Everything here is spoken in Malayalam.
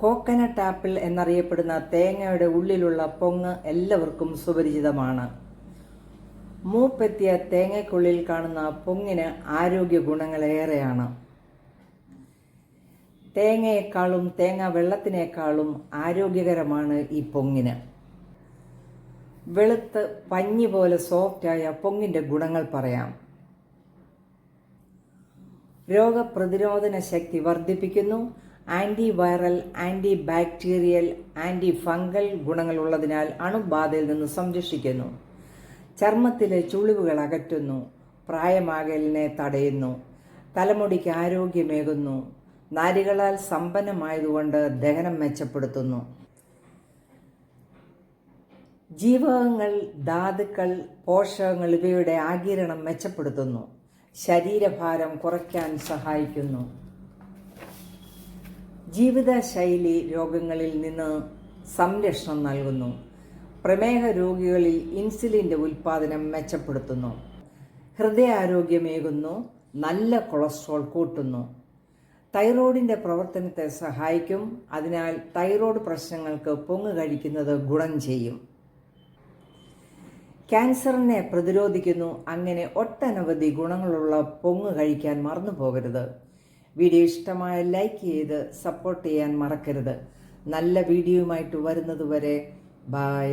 കോക്കനട്ട് ആപ്പിൾ എന്നറിയപ്പെടുന്ന തേങ്ങയുടെ ഉള്ളിലുള്ള പൊങ്ങ് എല്ലാവർക്കും സുപരിചിതമാണ്. മൂപ്പെത്തിയ തേങ്ങയ്ക്കുള്ളിൽ കാണുന്ന പൊങ്ങിന് ആരോഗ്യ ഗുണങ്ങളേറെയാണ്. തേങ്ങയെക്കാളും തേങ്ങ വെള്ളത്തിനേക്കാളും ആരോഗ്യകരമാണ് ഈ പൊങ്ങിന്. വെളുത്ത് പഞ്ഞി പോലെ സോഫ്റ്റായ പൊങ്ങിൻ്റെ ഗുണങ്ങൾ പറയാം. രോഗപ്രതിരോധന ശക്തി വർദ്ധിപ്പിക്കുന്നു. Anti viral, anti bacterial, anti fungal ഗുണങ്ങളുള്ളതിനാൽ അണുബാധയിൽ നിന്ന് സംരക്ഷിക്കുന്നു. ചർമ്മത്തിലെ ചുളിവുകൾ അകറ്റുന്നു. പ്രായമാകലിനെ തടയുന്നു. തലമുടിക്ക് ആരോഗ്യമേകുന്നു. നാരുകളാൽ സമ്പന്നമായതുകൊണ്ട് ദഹനം മെച്ചപ്പെടുത്തുന്നു. ജീവകങ്ങൾ, ധാതുക്കൾ, പോഷകങ്ങൾ ഇവയുടെ ആഗിരണം മെച്ചപ്പെടുത്തുന്നു. ശരീരഭാരം കുറയ്ക്കാൻ സഹായിക്കുന്നു. ജീവിതശൈലി രോഗങ്ങളിൽ നിന്ന് സംരക്ഷണം നൽകുന്നു. പ്രമേഹ രോഗികളിൽ ഇൻസുലിൻ്റെ ഉൽപ്പാദനം മെച്ചപ്പെടുത്തുന്നു. ഹൃദയാരോഗ്യമേകുന്നു. നല്ല കൊളസ്ട്രോൾ കൂട്ടുന്നു. തൈറോയിഡിൻ്റെ പ്രവർത്തനത്തെ സഹായിക്കും. അതിനാൽ തൈറോയ്ഡ് പ്രശ്നങ്ങൾക്ക് പൊങ്ങ് കഴിക്കുന്നത് ഗുണം ചെയ്യും. ക്യാൻസറിനെ പ്രതിരോധിക്കുന്നു. അങ്ങനെ ഒട്ടനവധി ഗുണങ്ങളുള്ള പൊങ്ങ് കഴിക്കാൻ മറന്നു പോകരുത്. വീഡിയോ ഇഷ്ടമായ ലൈക്ക് ചെയ്ത് സപ്പോർട്ട് ചെയ്യാൻ മറക്കരുത്. നല്ല വീഡിയോയുമായിട്ട് വരുന്നതുവരെ ബൈ.